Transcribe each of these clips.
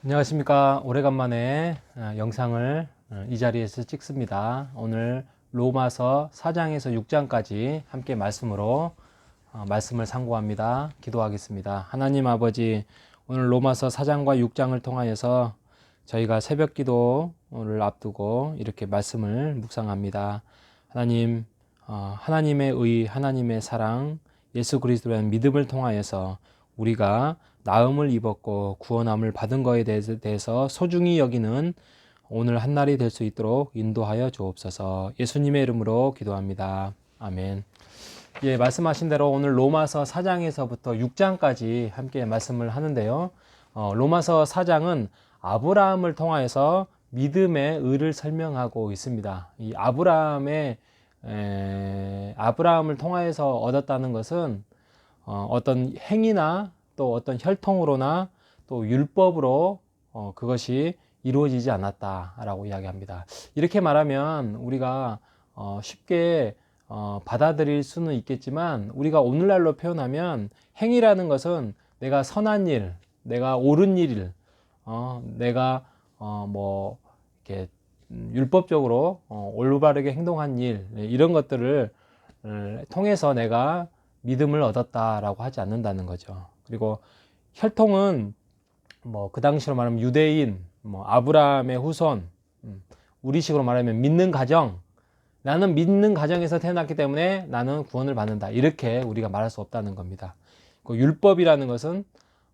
안녕하십니까. 오래간만에 영상을 이 자리에서 찍습니다. 오늘 로마서 4장에서 6장까지 함께 말씀으로 말씀을 상고합니다. 기도하겠습니다. 하나님 아버지, 오늘 로마서 4장과 6장을 통하여서 저희가 새벽 기도를 앞두고 이렇게 말씀을 묵상합니다. 하나님, 하나님의 의, 하나님의 사랑, 예수 그리스도라는 믿음을 통하여서 우리가 나음을 입었고 구원함을 받은 것에 대해서 소중히 여기는 오늘 한날이 될 수 있도록 인도하여 주옵소서. 예수님의 이름으로 기도합니다. 아멘. 예, 말씀하신 대로 오늘 로마서 4장에서부터 6장까지 함께 말씀을 하는데요. 로마서 4장은 아브라함을 통하여서 믿음의 의를 설명하고 있습니다. 이 아브라함을 통하여서 얻었다는 것은 어떤 행위나 또 어떤 혈통으로나 또 율법으로 그것이 이루어지지 않았다라고 이야기합니다. 이렇게 말하면 우리가 쉽게 받아들일 수는 있겠지만, 우리가 오늘날로 표현하면 행위라는 것은 내가 선한 일, 내가 옳은 일, 내가 뭐 이렇게 율법적으로 올바르게 행동한 일, 이런 것들을 통해서 내가 믿음을 얻었다라고 하지 않는다는 거죠. 그리고 혈통은 뭐 그 당시로 말하면 유대인, 뭐 아브라함의 후손, 우리식으로 말하면 믿는 가정, 나는 믿는 가정에서 태어났기 때문에 나는 구원을 받는다, 이렇게 우리가 말할 수 없다는 겁니다. 그 율법이라는 것은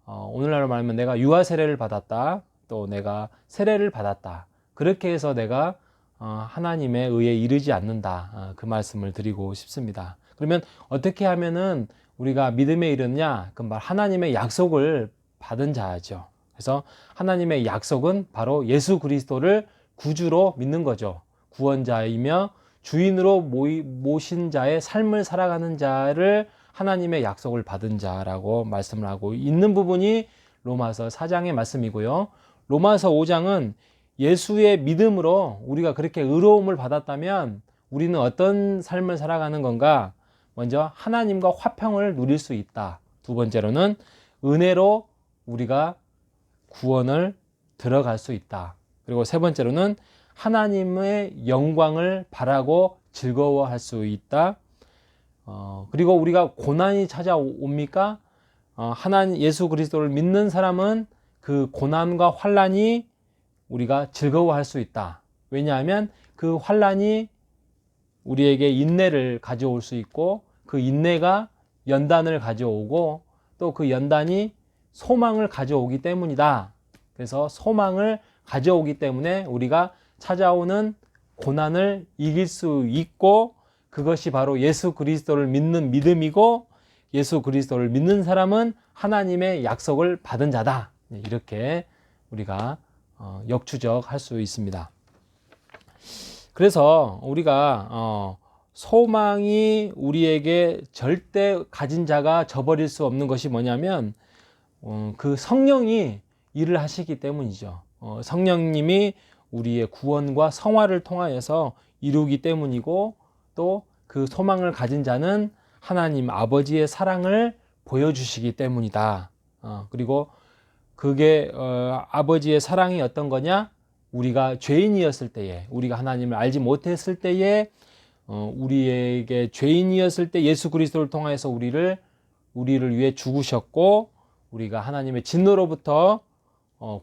오늘날로 말하면 내가 유아 세례를 받았다, 또 내가 세례를 받았다, 그렇게 해서 내가 하나님의 의에 이르지 않는다, 그 말씀을 드리고 싶습니다. 그러면 어떻게 하면은 우리가 믿음에 이르느냐? 그 말 하나님의 약속을 받은 자죠. 그래서 하나님의 약속은 바로 예수 그리스도를 구주로 믿는 거죠. 구원자이며 주인으로 모신 자의 삶을 살아가는 자를 하나님의 약속을 받은 자라고 말씀을 하고 있는 부분이 로마서 4장의 말씀이고요. 로마서 5장은 예수의 믿음으로 우리가 그렇게 의로움을 받았다면 우리는 어떤 삶을 살아가는 건가? 먼저 하나님과 화평을 누릴 수 있다. 두 번째로는 은혜로 우리가 구원을 들어갈 수 있다. 그리고 세 번째로는 하나님의 영광을 바라고 즐거워할 수 있다. 그리고 우리가 고난이 찾아옵니까? 하나님 예수 그리스도를 믿는 사람은 그 고난과 환난이 우리가 즐거워할 수 있다. 왜냐하면 그 환난이 우리에게 인내를 가져올 수 있고, 그 인내가 연단을 가져오고, 또 그 연단이 소망을 가져오기 때문이다. 그래서 소망을 가져오기 때문에 우리가 찾아오는 고난을 이길 수 있고, 그것이 바로 예수 그리스도를 믿는 믿음이고, 예수 그리스도를 믿는 사람은 하나님의 약속을 받은 자다. 이렇게 우리가 역추적할 수 있습니다. 그래서 우리가 소망이 우리에게 절대 가진 자가 저버릴 수 없는 것이 뭐냐면 그 성령이 일을 하시기 때문이죠. 성령님이 우리의 구원과 성화를 통하여서 이루기 때문이고, 또 그 소망을 가진 자는 하나님 아버지의 사랑을 보여주시기 때문이다. 그리고 그게 아버지의 사랑이 어떤 거냐? 우리가 죄인이었을 때에, 우리가 하나님을 알지 못했을 때에, 우리에게 죄인이었을 때 예수 그리스도를 통해서 우리를 위해 죽으셨고, 우리가 하나님의 진노로부터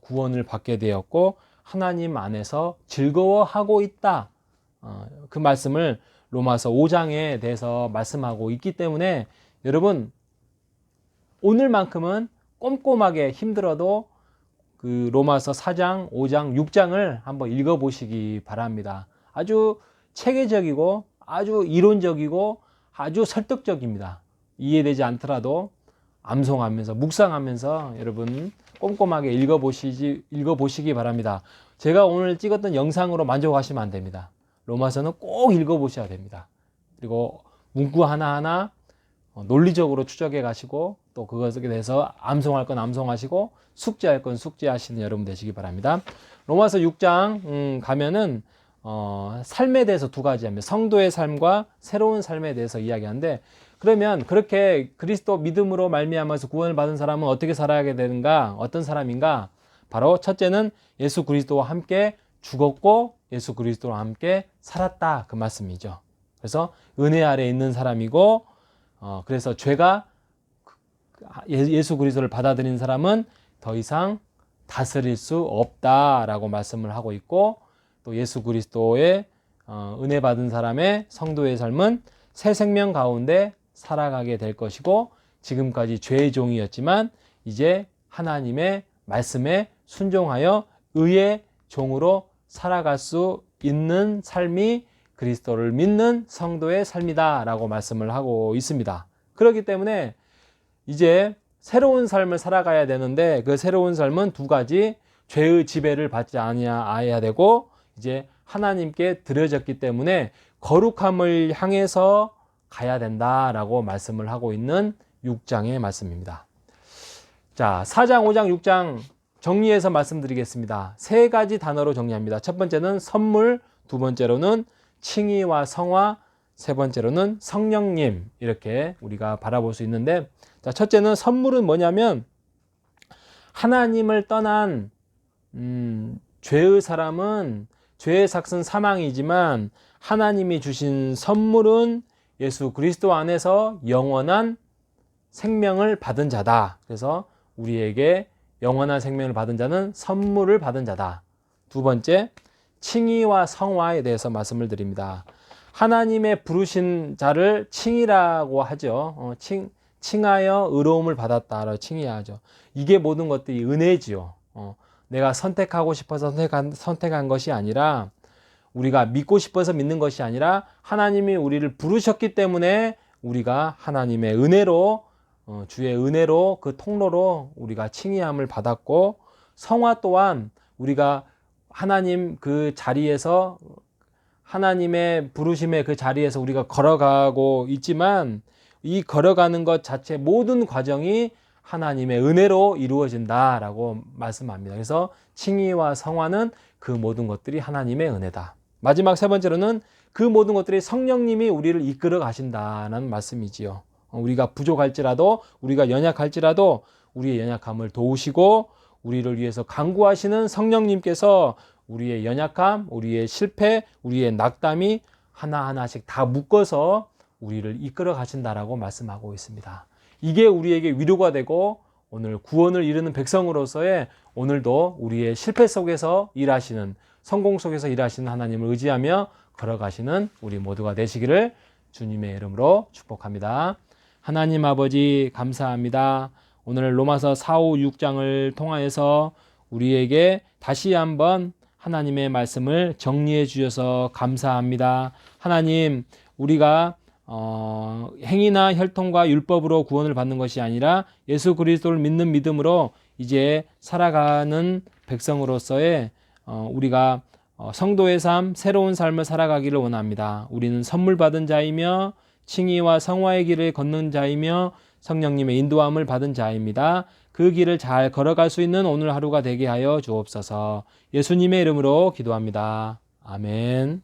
구원을 받게 되었고, 하나님 안에서 즐거워하고 있다. 그 말씀을 로마서 5장에 대해서 말씀하고 있기 때문에, 여러분 오늘만큼은 꼼꼼하게 힘들어도 그 로마서 4장, 5장, 6장을 한번 읽어보시기 바랍니다. 아주 체계적이고 아주 이론적이고 아주 설득적입니다. 이해되지 않더라도 암송하면서 묵상하면서 여러분 꼼꼼하게 읽어보시기 바랍니다. 제가 오늘 찍었던 영상으로 만족하시면 안 됩니다. 로마서는 꼭 읽어보셔야 됩니다. 그리고 문구 하나하나 논리적으로 추적해 가시고, 또 그것에 대해서 암송할 건 암송하시고 숙제할 건 숙제하시는 여러분 되시기 바랍니다. 로마서 6장 가면은 삶에 대해서 두 가지 합니다. 성도의 삶과 새로운 삶에 대해서 이야기하는데, 그러면 그렇게 그리스도 믿음으로 말미암아서 구원을 받은 사람은 어떻게 살아야 되는가? 어떤 사람인가? 바로 첫째는 예수 그리스도와 함께 죽었고 예수 그리스도와 함께 살았다, 그 말씀이죠. 그래서 은혜 아래 있는 사람이고, 그래서 죄가 예수 그리스도를 받아들인 사람은 더 이상 다스릴 수 없다라고 말씀을 하고 있고, 또 예수 그리스도의 은혜 받은 사람의 성도의 삶은 새 생명 가운데 살아가게 될 것이고, 지금까지 죄의 종이었지만 이제 하나님의 말씀에 순종하여 의의 종으로 살아갈 수 있는 삶이 그리스도를 믿는 성도의 삶이다 라고 말씀을 하고 있습니다. 그렇기 때문에 이제 새로운 삶을 살아가야 되는데, 그 새로운 삶은 두 가지: 죄의 지배를 받지 아니해야 되고, 이제 하나님께 드려졌기 때문에 거룩함을 향해서 가야 된다라고 말씀을 하고 있는 6장의 말씀입니다. 자, 4장, 5장, 6장 정리해서 말씀드리겠습니다. 세 가지 단어로 정리합니다. 첫 번째는 선물, 두 번째로는 칭의와 성화, 세 번째로는 성령님, 이렇게 우리가 바라볼 수 있는데, 자, 첫째는 선물은 뭐냐면, 하나님을 떠난 죄의 사람은 죄의 삭은 사망이지만 하나님이 주신 선물은 예수 그리스도 안에서 영원한 생명을 받은 자다. 그래서 우리에게 영원한 생명을 받은 자는 선물을 받은 자다. 두 번째, 칭의와 성화에 대해서 말씀을 드립니다. 하나님의 부르신 자를 칭의라고 하죠. 칭하여 의로움을 받았다라고 칭의하죠. 이게 모든 것들이 은혜지요. 내가 선택하고 싶어서 선택한 것이 아니라, 우리가 믿고 싶어서 믿는 것이 아니라, 하나님이 우리를 부르셨기 때문에 우리가 하나님의 은혜로, 주의 은혜로, 그 통로로 우리가 칭의함을 받았고, 성화 또한 우리가 하나님 그 자리에서, 하나님의 부르심의 그 자리에서 우리가 걸어가고 있지만, 이 걸어가는 것 자체 모든 과정이 하나님의 은혜로 이루어진다라고 말씀합니다. 그래서 칭의와 성화는 그 모든 것들이 하나님의 은혜다. 마지막 세 번째로는 그 모든 것들이 성령님이 우리를 이끌어 가신다는 말씀이지요. 우리가 부족할지라도, 우리가 연약할지라도 우리의 연약함을 도우시고 우리를 위해서 간구하시는 성령님께서 우리의 연약함, 우리의 실패, 우리의 낙담이 하나하나씩 다 묶어서 우리를 이끌어 가신다라고 말씀하고 있습니다. 이게 우리에게 위로가 되고, 오늘 구원을 이루는 백성으로서의 오늘도 우리의 실패 속에서 일하시는, 성공 속에서 일하시는 하나님을 의지하며 걸어가시는 우리 모두가 되시기를 주님의 이름으로 축복합니다. 하나님 아버지, 감사합니다. 오늘 로마서 4, 5, 6장을 통하여서 우리에게 다시 한번 하나님의 말씀을 정리해 주셔서 감사합니다. 하나님, 우리가 행위나 혈통과 율법으로 구원을 받는 것이 아니라 예수 그리스도를 믿는 믿음으로 이제 살아가는 백성으로서의 우리가 성도의 삶, 새로운 삶을 살아가기를 원합니다. 우리는 선물 받은 자이며 칭의와 성화의 길을 걷는 자이며 성령님의 인도함을 받은 자입니다. 그 길을 잘 걸어갈 수 있는 오늘 하루가 되게 하여 주옵소서. 예수님의 이름으로 기도합니다. 아멘.